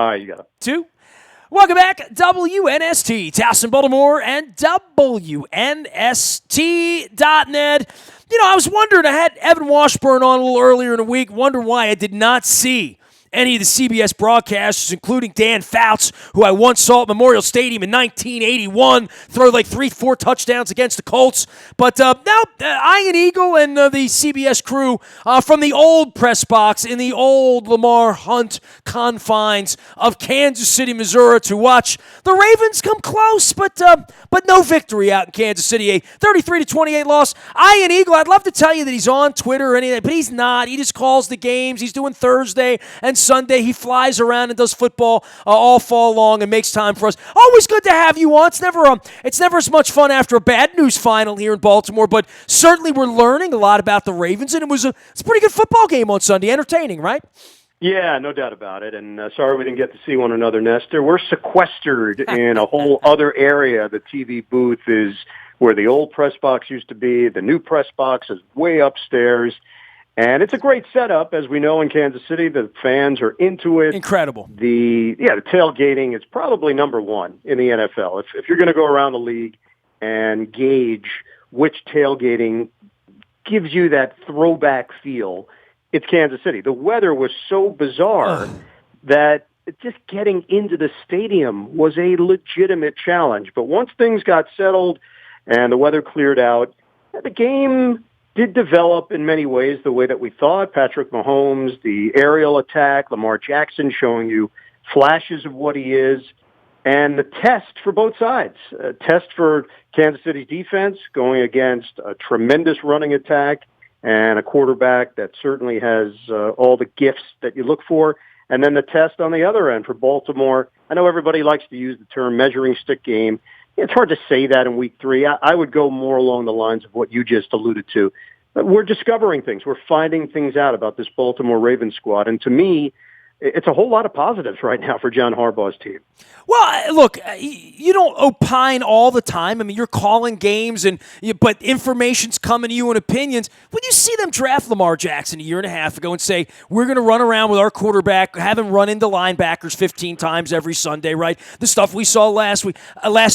All right, you got it. 2. Welcome back, WNST, Towson, Baltimore, and WNST.net. I was wondering, I had Evan Washburn on a little earlier in the week, wondering why I did not see any of the CBS broadcasters, including Dan Fouts, who I once saw at Memorial Stadium in 1981, throw like 3-4 touchdowns against the Colts. But now Ian Eagle and the CBS crew from the old press box in the old Lamar Hunt confines of Kansas City, Missouri, to watch the Ravens come close, but no victory out in Kansas City. A 33-28 loss. Ian Eagle, I'd love to tell you that he's on Twitter or anything, but he's not. He just calls the games. He's doing Thursday and Sunday. He flies around and does football all fall long and makes time for us. Always good to have you on. It's never as much fun after a bad news final here in Baltimore, but certainly we're learning a lot about the Ravens, and it's a pretty good football game on Sunday. Entertaining, right? Yeah, no doubt about it. And sorry we didn't get to see one another, Nestor. We're sequestered in a whole other area. The TV booth is where the old press box used to be. The new press box is way upstairs. And it's a great setup. As we know in Kansas City, the fans are into it. Incredible. The tailgating is probably number one in the NFL. If you're going to go around the league and gauge which tailgating gives you that throwback feel, it's Kansas City. The weather was so bizarre that just getting into the stadium was a legitimate challenge. But once things got settled and the weather cleared out, the game did develop in many ways the way that we thought. Patrick Mahomes, the aerial attack, Lamar Jackson showing you flashes of what he is, and the test for both sides. A test for Kansas City's defense going against a tremendous running attack and a quarterback that certainly has all the gifts that you look for. And then the test on the other end for Baltimore. I know everybody likes to use the term measuring stick game. It's hard to say that in week 3. I would go more along the lines of what you just alluded to. But we're discovering things. We're finding things out about this Baltimore Ravens squad. And to me, it's a whole lot of positives right now for John Harbaugh's team. Well, look, you don't opine all the time. I mean, you're calling games, but information's coming to you and opinions. When you see them draft Lamar Jackson a year and a half ago and say, we're going to run around with our quarterback, have him run into linebackers 15 times every Sunday, right? The stuff we saw last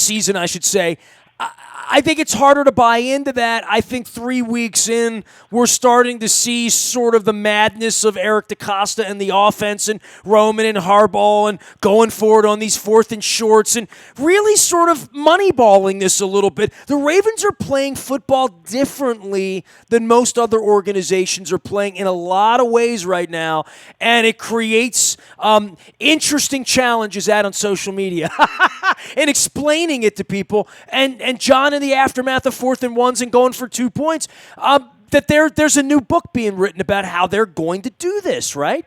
season, I should say. I think it's harder to buy into that. I think 3 weeks in, we're starting to see sort of the madness of Eric DeCosta and the offense and Roman and Harbaugh and going forward on these 4th and shorts and really sort of moneyballing this a little bit. The Ravens are playing football differently than most other organizations are playing in a lot of ways right now, and it creates interesting challenges out on social media and explaining it to people. And John, in the aftermath of 4th and 1s and going for 2 points, that there's a new book being written about how they're going to do this, right?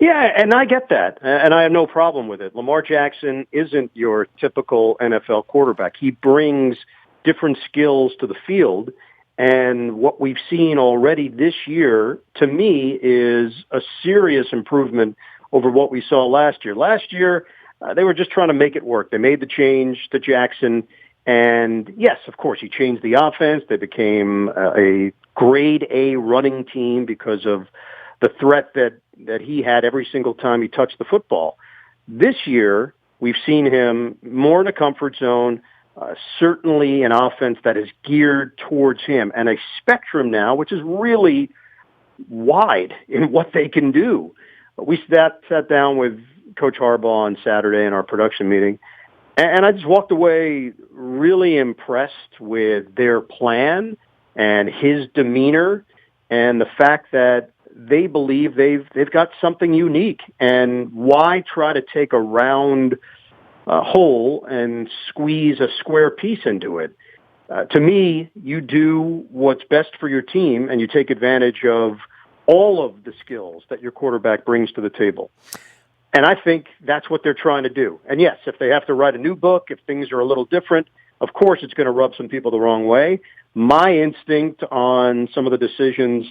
Yeah, and I get that, and I have no problem with it. Lamar Jackson isn't your typical NFL quarterback. He brings different skills to the field, and what we've seen already this year, to me, is a serious improvement over what we saw last year. Last year, they were just trying to make it work. They made the change to Jackson. And yes, of course, he changed the offense. They became a grade A running team because of the threat that he had every single time he touched the football. This year, we've seen him more in a comfort zone, certainly an offense that is geared towards him, and a spectrum now, which is really wide in what they can do. We sat down with Coach Harbaugh on Saturday in our production meeting, and I just walked away really impressed with their plan and his demeanor and the fact that they believe they've got something unique. And why try to take a round hole and squeeze a square piece into it? To me, you do what's best for your team, and you take advantage of all of the skills that your quarterback brings to the table. And I think that's what they're trying to do. And yes, if they have to write a new book, if things are a little different, of course it's going to rub some people the wrong way. My instinct on some of the decisions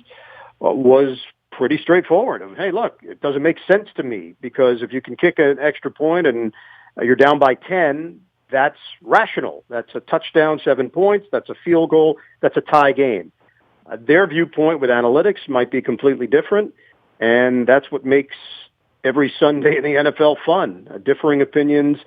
was pretty straightforward. Hey, look, it doesn't make sense to me, because if you can kick an extra point and you're down by 10, that's rational. That's a touchdown, 7 points. That's a field goal. That's a tie game. Their viewpoint with analytics might be completely different, and that's what makes every Sunday in the NFL fun. Differing opinions.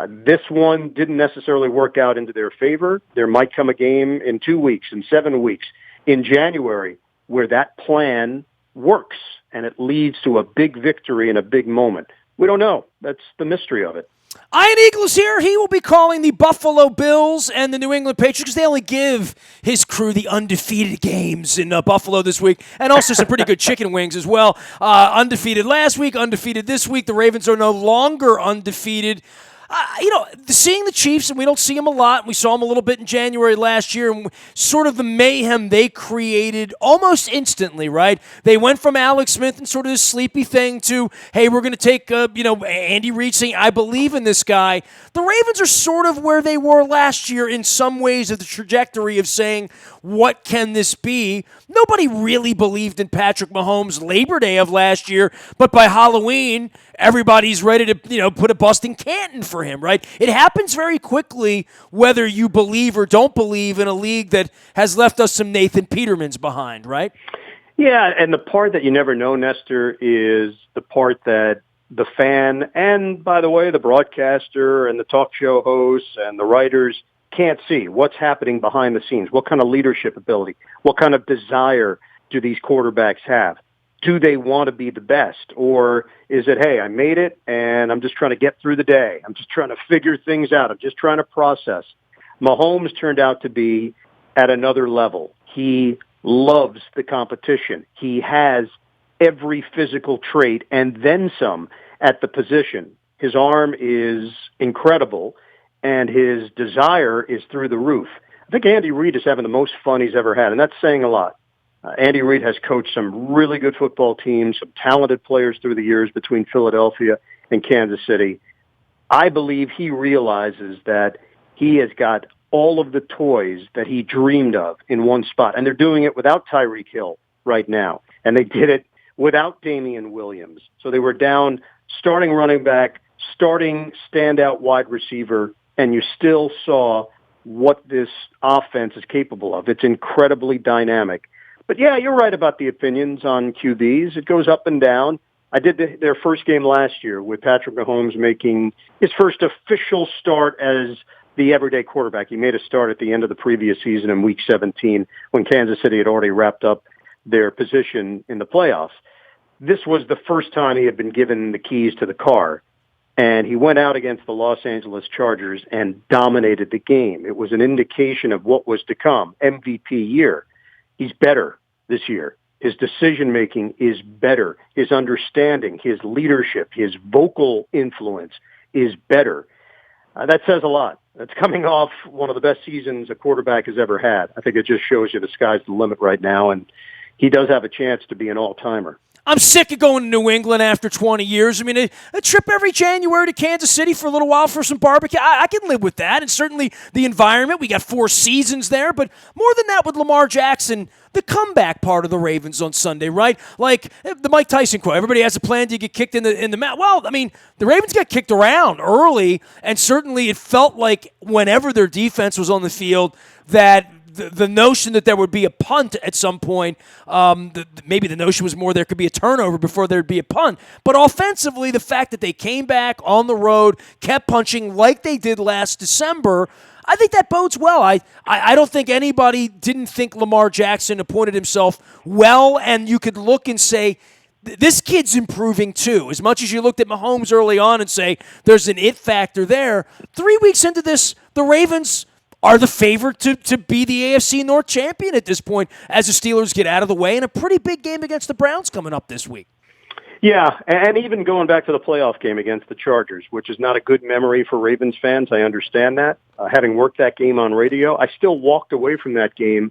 This one didn't necessarily work out into their favor. There might come a game in 2 weeks, in 7 weeks, in January, where that plan works and it leads to a big victory and a big moment. We don't know. That's the mystery of it. Ian Eagle is here. He will be calling the Buffalo Bills and the New England Patriots because they only give his crew the undefeated games in Buffalo this week, and also some pretty good chicken wings as well. Undefeated last week, undefeated this week. The Ravens are no longer undefeated. Seeing the Chiefs, and we don't see them a lot. We saw them a little bit in January last year, and sort of the mayhem they created almost instantly, right? They went from Alex Smith and sort of this sleepy thing to, hey, we're going to take, Andy Reid saying, I believe in this guy. The Ravens are sort of where they were last year in some ways of the trajectory of saying, what can this be? Nobody really believed in Patrick Mahomes' Labor Day of last year, but by Halloween, everybody's ready to, put a busting Canton for him, right? It happens very quickly whether you believe or don't believe in a league that has left us some Nathan Petermans behind, right? Yeah, and the part that you never know, Nestor, is the part that the fan and, by the way, the broadcaster and the talk show hosts and the writers can't see. What's happening behind the scenes? What kind of leadership ability? What kind of desire do these quarterbacks have? Do they want to be the best? Or is it, hey, I made it and I'm just trying to get through the day. I'm just trying to figure things out. I'm just trying to process. Mahomes turned out to be at another level. He loves the competition. He has every physical trait and then some at the position. His arm is incredible and his desire is through the roof. I think Andy Reid is having the most fun he's ever had, and that's saying a lot. Andy Reid has coached some really good football teams, some talented players through the years between Philadelphia and Kansas City. I believe he realizes that he has got all of the toys that he dreamed of in one spot. And they're doing it without Tyreek Hill right now. And they did it without Damian Williams. So they were down starting running back, starting standout wide receiver, and you still saw what this offense is capable of. It's incredibly dynamic. But yeah, you're right about the opinions on QBs. It goes up and down. I did their first game last year with Patrick Mahomes making his first official start as the everyday quarterback. He made a start at the end of the previous season in Week 17 when Kansas City had already wrapped up their position in the playoffs. This was the first time he had been given the keys to the car, and he went out against the Los Angeles Chargers and dominated the game. It was an indication of what was to come. MVP year. He's better this year. His decision-making is better. His understanding, his leadership, his vocal influence is better. That says a lot. That's coming off one of the best seasons a quarterback has ever had. I think it just shows you the sky's the limit right now, and he does have a chance to be an all-timer. I'm sick of going to New England after 20 years. I mean, a trip every January to Kansas City for a little while for some barbecue, I can live with that. And certainly the environment, we got 4 seasons there. But more than that with Lamar Jackson, the comeback part of the Ravens on Sunday, right? Like the Mike Tyson quote, everybody has a plan to get kicked in the mat. Well, I mean, the Ravens got kicked around early, and certainly it felt like whenever their defense was on the field that the notion that there would be a punt at some point, maybe the notion was more there could be a turnover before there'd be a punt. But offensively, the fact that they came back on the road, kept punching like they did last December, I think that bodes well. I don't think anybody didn't think Lamar Jackson appointed himself well, and you could look and say, this kid's improving too. As much as you looked at Mahomes early on and say there's an it factor there, 3 weeks into this, the Ravens are the favorite to be the AFC North champion at this point as the Steelers get out of the way, and a pretty big game against the Browns coming up this week. Yeah, and even going back to the playoff game against the Chargers, which is not a good memory for Ravens fans, I understand that. Having worked that game on radio, I still walked away from that game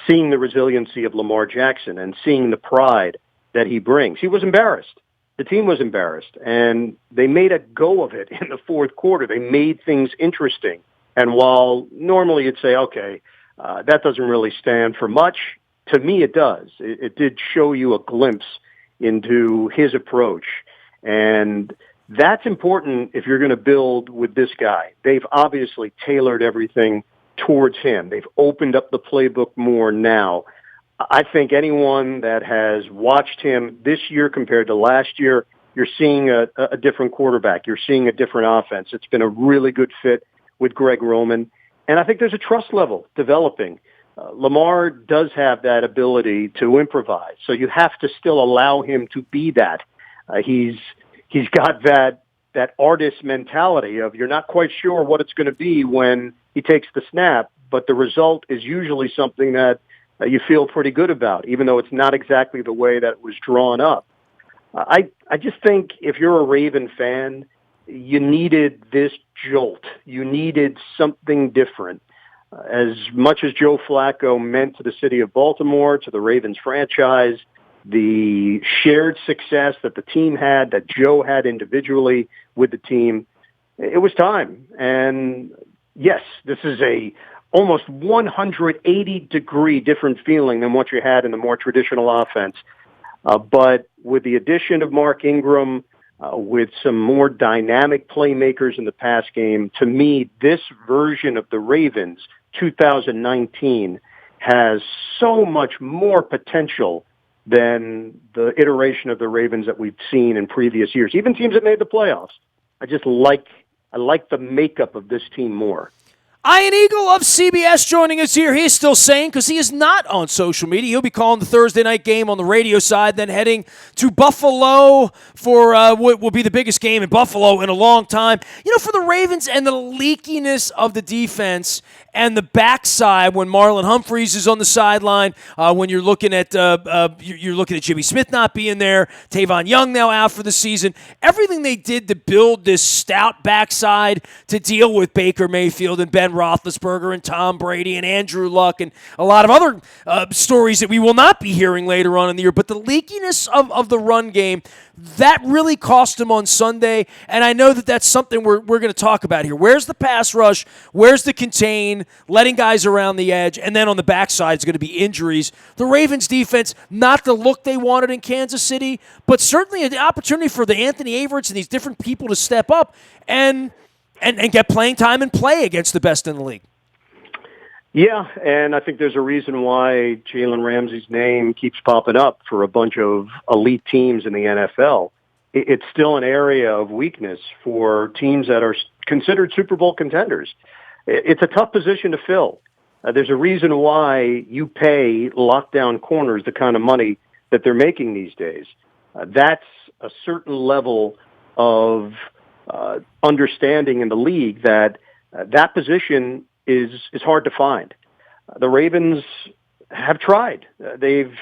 seeing the resiliency of Lamar Jackson and seeing the pride that he brings. He was embarrassed. The team was embarrassed, and they made a go of it in the fourth quarter. They made things interesting. And while normally you'd say, okay, that doesn't really stand for much, to me it does. It did show you a glimpse into his approach. And that's important if you're going to build with this guy. They've obviously tailored everything towards him. They've opened up the playbook more now. I think anyone that has watched him this year compared to last year You're seeing a different quarterback. You're seeing a different offense. It's been a really good fit with Greg Roman. And I think there's a trust level developing. Lamar does have that ability to improvise, so you have to still allow him to be that. He's got that artist mentality of you're not quite sure what it's going to be when he takes the snap, but the result is usually something that you feel pretty good about, even though it's not exactly the way that it was drawn up. I just think if you're a Raven fan, you needed this jolt. You needed something different. As much as Joe Flacco meant to the city of Baltimore, to the Ravens franchise, the shared success that the team had, that Joe had individually with the team, it was time. And yes, this is a almost 180-degree different feeling than what you had in the more traditional offense. But with the addition of Mark Ingram, with some more dynamic playmakers in the pass game, to me, this version of the Ravens, 2019, has so much more potential than the iteration of the Ravens that we've seen in previous years. Even teams that made the playoffs. I like the makeup of this team more. Ian Eagle of CBS joining us here. He's still sane because he is not on social media. He'll be calling the Thursday night game on the radio side, then heading to Buffalo for what will be the biggest game in Buffalo in a long time. You know, for the Ravens and the leakiness of the defense and the backside when Marlon Humphreys is on the sideline, when you're looking at Jimmy Smith not being there, Tavon Young now out for the season. Everything they did to build this stout backside to deal with Baker Mayfield and Ben Roethlisberger and Tom Brady and Andrew Luck and a lot of other stories that we will not be hearing later on in the year. But the leakiness of the run game, that really cost him on Sunday, and I know that that's something we're going to talk about here. Where's the pass rush? Where's the contain, letting guys around the edge? And then on the backside is going to be injuries. The Ravens defense, not the look they wanted in Kansas City, but certainly an opportunity for the Anthony Averets and these different people to step up and get playing time and play against the best in the league. Yeah, and I think there's a reason why Jalen Ramsey's name keeps popping up for a bunch of elite teams in the NFL. It's still an area of weakness for teams that are considered Super Bowl contenders. It's a tough position to fill. There's a reason why you pay lockdown corners the kind of money that they're making these days. That's a certain level of understanding in the league that that position is hard to find. The Ravens have tried. They've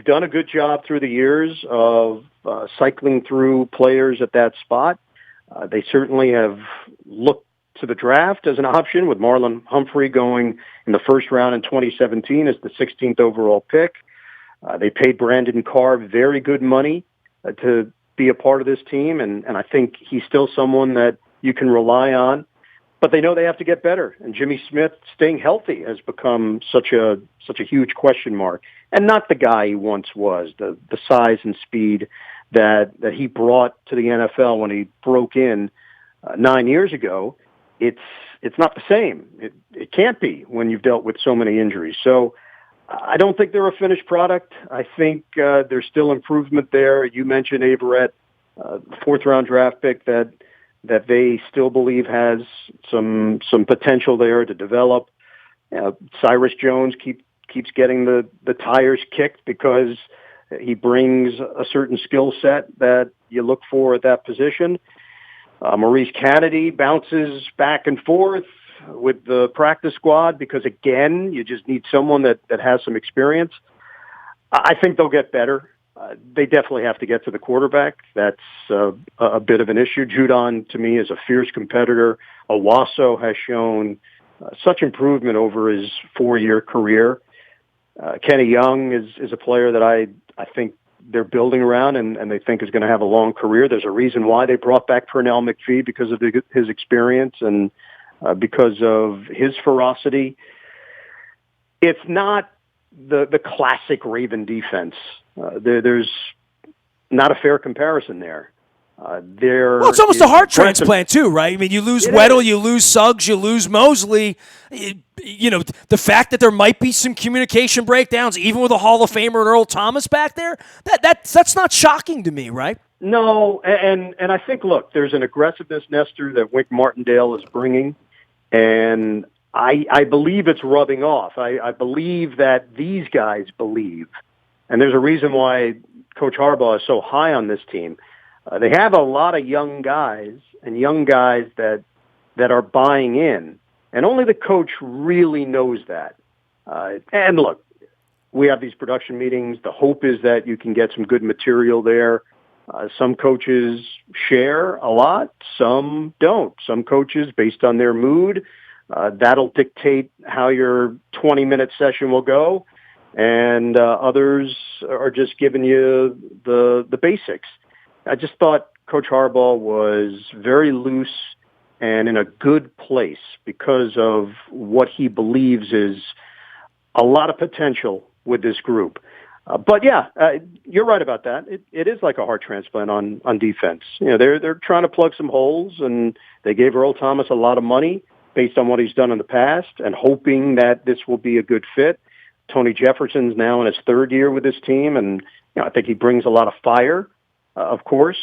done a good job through the years of cycling through players at that spot. They certainly have looked to the draft as an option, with Marlon Humphrey going in the first round in 2017 as the 16th overall pick. They paid Brandon Carr very good money to be a part of this team, and I think he's still someone that you can rely on. But they know they have to get better, and Jimmy Smith staying healthy has become such a huge question mark, and not the guy he once was. The size and speed that he brought to the NFL when he broke in 9 years ago, it's not the same. It can't be when you've dealt with so many injuries. So I don't think they're a finished product. I think there's still improvement there. You mentioned Averett, fourth-round draft pick that they still believe has some potential there to develop. Cyrus Jones keeps getting the tires kicked because he brings a certain skill set that you look for at that position. Maurice Kennedy bounces back and forth with the practice squad because, again, you just need someone that has some experience. I think they'll get better. They definitely have to get to the quarterback. That's a bit of an issue. Judon, to me, is a fierce competitor. Owasso has shown such improvement over his 4-year career. Kenny Young is a player that I think they're building around and they think is going to have a long career. There's a reason why they brought back Pernell McPhee, because of his experience and because of his ferocity. It's not the classic Raven defense. There's not a fair comparison there. Well, it's almost a heart transplant too, right? I mean, you lose Weddle, you lose Suggs, you lose Mosley. You know, the fact that there might be some communication breakdowns, even with a Hall of Famer and Earl Thomas back there, that's not shocking to me, right? No, and I think, look, there's an aggressiveness, Nestor, that Wink Martindale is bringing, and I believe it's rubbing off. I believe that these guys believe, and there's a reason why Coach Harbaugh is so high on this team. They have a lot of young guys that are buying in, and only the coach really knows that. And look, we have these production meetings. The hope is that you can get some good material there. Some coaches share a lot, some don't. Some coaches, based on their mood, that'll dictate how your 20-minute session will go, and others are just giving you the basics. I just thought Coach Harbaugh was very loose and in a good place because of what he believes is a lot of potential with this group. But yeah, you're right about that. It is like a heart transplant on defense. You know, they're trying to plug some holes, and they gave Earl Thomas a lot of money based on what he's done in the past, and hoping that this will be a good fit. Tony Jefferson's now in his third year with this team, and I think he brings a lot of fire, of course.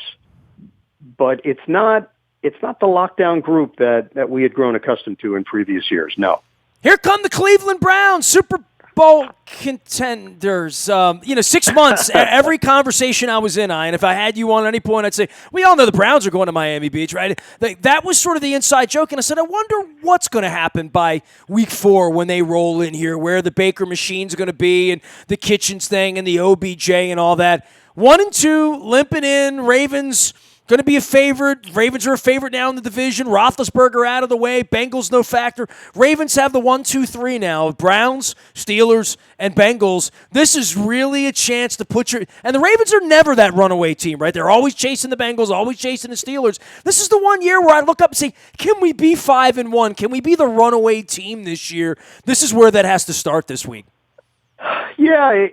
But it's not the lockdown group that we had grown accustomed to in previous years. No. Here come the Cleveland Browns, Super Bowl contenders. 6 months, every conversation I was in, and if I had you on at any point, I'd say, we all know the Browns are going to Miami Beach, right? That was sort of the inside joke, and I said, I wonder what's going to happen by week 4 when they roll in here, where the Baker machine's going to be, and the Kitchens thing, and the OBJ and all that. 1-2, limping in, Ravens going to be a favorite. Ravens are a favorite now in the division. Roethlisberger out of the way. Bengals no factor. Ravens have the 1-2-3 now. Browns, Steelers, and Bengals. This is really a chance to put your... And the Ravens are never that runaway team, right? They're always chasing the Bengals, always chasing the Steelers. This is the one year where I look up and say, can we be 5-1? Can we be the runaway team this year? This is where that has to start this week. Yeah,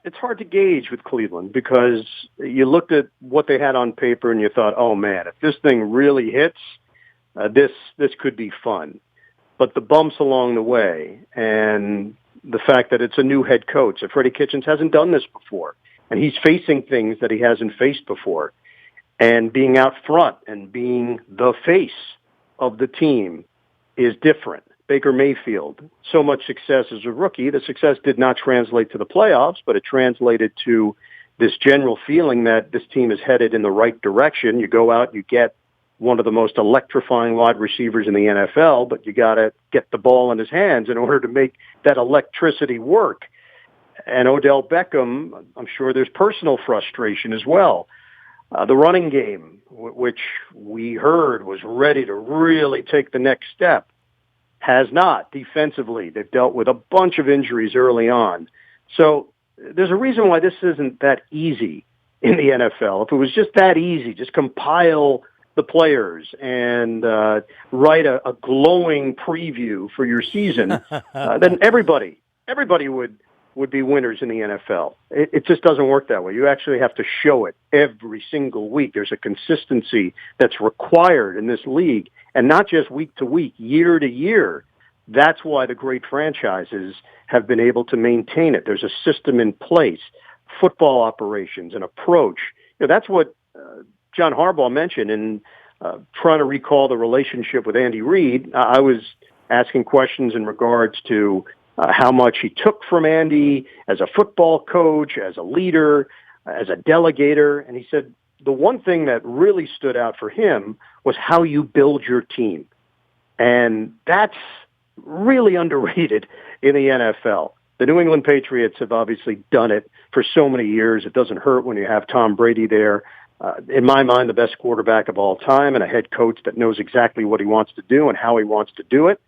it's hard to gauge with Cleveland because you looked at what they had on paper and you thought, oh man, if this thing really hits, this could be fun. But the bumps along the way and the fact that it's a new head coach, that Freddie Kitchens hasn't done this before, and he's facing things that he hasn't faced before, and being out front and being the face of the team is different. Baker Mayfield, so much success as a rookie. The success did not translate to the playoffs, but it translated to this general feeling that this team is headed in the right direction. You go out, you get one of the most electrifying wide receivers in the NFL, but you got to get the ball in his hands in order to make that electricity work. And Odell Beckham, I'm sure there's personal frustration as well. The running game, which we heard was ready to really take the next step, has not. Defensively, they've dealt with a bunch of injuries early on. So there's a reason why this isn't that easy in the NFL. If it was just that easy, just compile the players and write a glowing preview for your season, then everybody would be winners in the NFL. It just doesn't work that way. You actually have to show it every single week. There's a consistency that's required in this league, and not just week to week, year to year. That's why the great franchises have been able to maintain it. There's a system in place, football operations, an approach. That's what John Harbaugh mentioned in trying to recall the relationship with Andy Reid. I was asking questions in regards to how much he took from Andy as a football coach, as a leader, as a delegator. And he said the one thing that really stood out for him was how you build your team. And that's really underrated in the NFL. The New England Patriots have obviously done it for so many years. It doesn't hurt when you have Tom Brady there. In my mind, the best quarterback of all time, and a head coach that knows exactly what he wants to do and how he wants to do it.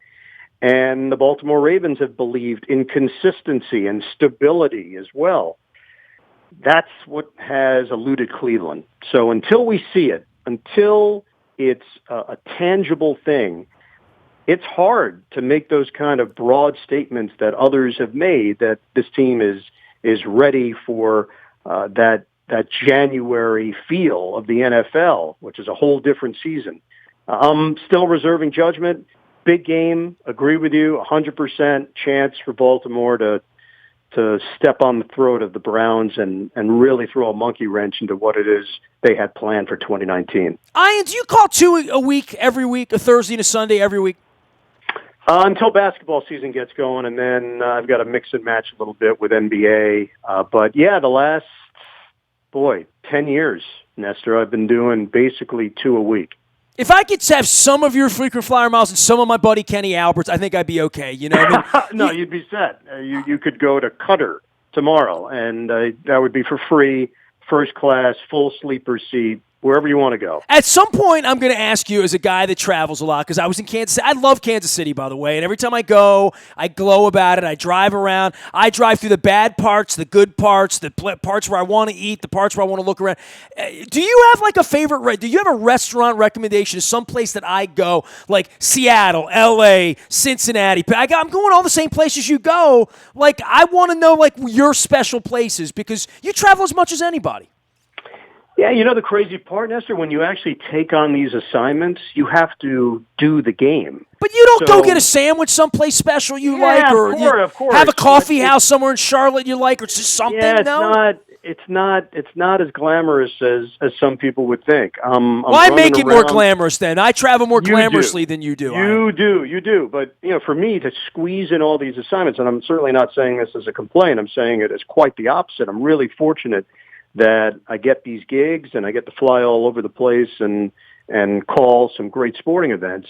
And the Baltimore Ravens have believed in consistency and stability as well. That's what has eluded Cleveland. So until we see it, until it's a tangible thing, it's hard to make those kind of broad statements that others have made that this team is ready for that January feel of the NFL, which is a whole different season. I'm still reserving judgment. Big game, agree with you, 100% chance for Baltimore to to step on the throat of the Browns and really throw a monkey wrench into what it is they had planned for 2019. Ian, do you call two a week every week, a Thursday and a Sunday every week? Until basketball season gets going, and then I've got to mix and match a little bit with NBA. But yeah, the last, 10 years, Nestor, I've been doing basically 2 a week. If I could have some of your frequent flyer miles and some of my buddy Kenny Albert's, I think I'd be okay. You know, what I mean? No, you'd be set. You could go to Qatar tomorrow, and that would be for free, first class, full sleeper seat, wherever you want to go. At some point, I'm going to ask you, as a guy that travels a lot, because I was in Kansas City. I love Kansas City, by the way, and every time I go, I glow about it. I drive around. I drive through the bad parts, the good parts, the parts where I want to eat, the parts where I want to look around. Do you have like a favorite? Do you have a restaurant recommendation of some place that I go, like Seattle, L.A., Cincinnati? I'm going all the same places you go. Like, I want to know like your special places because you travel as much as anybody. Yeah, you know the crazy part, Nestor, when you actually take on these assignments, you have to do the game. But you don't go get a sandwich someplace special you like, or of course. Have a coffee house somewhere in Charlotte you like, or just something. Yeah, it's not as glamorous as some people would think. Why make it more glamorous then? I travel more glamorously than you do. You do. But for me to squeeze in all these assignments, and I'm certainly not saying this as a complaint. I'm saying it as quite the opposite. I'm really fortunate that I get these gigs and I get to fly all over the place and call some great sporting events.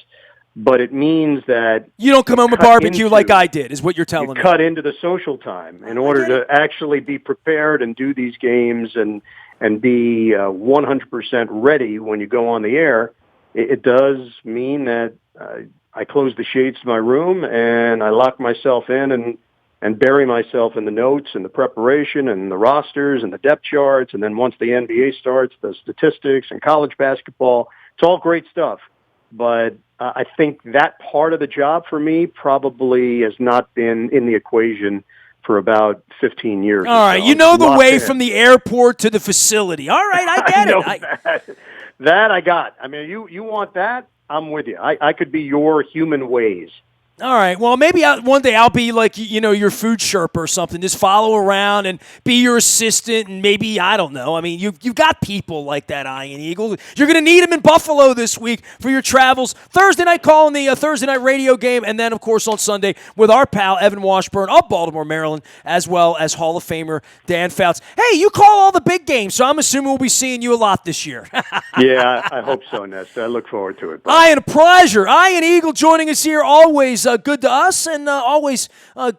But it means that you don't come home and barbecue like I did, is what you're telling me. Cut into the social time in order to actually be prepared and do these games and be 100% ready when you go on the air. It does mean that I close the shades to my room and I lock myself in and bury myself in the notes and the preparation and the rosters and the depth charts. And then once the NBA starts, the statistics and college basketball, it's all great stuff. But I think that part of the job for me probably has not been in the equation for about 15 years. All right, you know the way from the airport to the facility. All right, I get it. That I got. I mean, you want that? I'm with you. I could be your human ways. All right. Well, maybe one day I'll be like, your food Sherpa or something. Just follow around and be your assistant, and maybe, I don't know. I mean, you've got people like that, Ian Eagle. You're going to need them in Buffalo this week for your travels. Thursday night call in the Thursday night radio game, and then, of course, on Sunday with our pal Evan Washburn of Baltimore, Maryland, as well as Hall of Famer Dan Fouts. Hey, you call all the big games, so I'm assuming we'll be seeing you a lot this year. Yeah, I hope so, Nestor. I look forward to it. Ian, a pleasure. Ian Eagle joining us here, always good to us, and always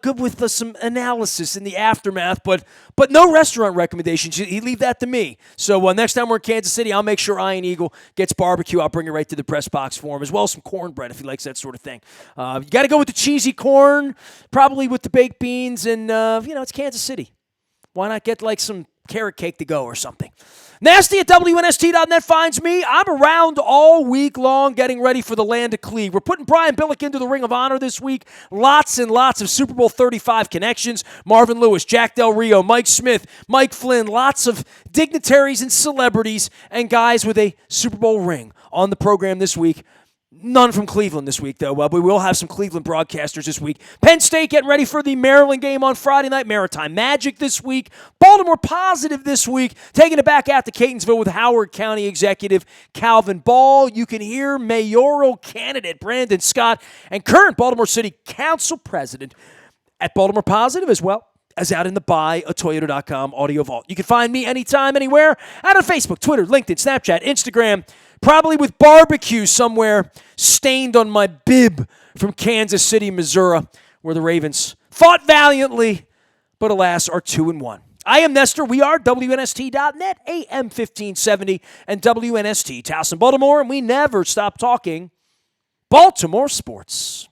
good with some analysis in the aftermath, but no restaurant recommendations. He leave that to me. So next time we're in Kansas City, I'll make sure Ian Eagle gets barbecue. I'll bring it right to the press box for him, as well as some cornbread if he likes that sort of thing. You got to go with the cheesy corn, probably with the baked beans, and it's Kansas City. Why not get like some carrot cake to go or something? Nasty at WNST.net finds me. I'm around all week long getting ready for the land of Cleve. We're putting Brian Billick into the Ring of Honor this week. Lots and lots of Super Bowl 35 connections. Marvin Lewis, Jack Del Rio, Mike Smith, Mike Flynn. Lots of dignitaries and celebrities and guys with a Super Bowl ring on the program this week. None from Cleveland this week, though. But we will have some Cleveland broadcasters this week. Penn State getting ready for the Maryland game on Friday night. Maritime Magic this week. Baltimore Positive this week. Taking it back out to Catonsville with Howard County Executive Calvin Ball. You can hear mayoral candidate Brandon Scott and current Baltimore City Council President at Baltimore Positive, as well as out in the buyatoyota.com audio vault. You can find me anytime, anywhere, out on Facebook, Twitter, LinkedIn, Snapchat, Instagram, probably with barbecue somewhere stained on my bib from Kansas City, Missouri, where the Ravens fought valiantly, but alas, are 2-1. I am Nestor. We are WNST.net, AM 1570, and WNST, Towson, Baltimore, and we never stop talking Baltimore sports.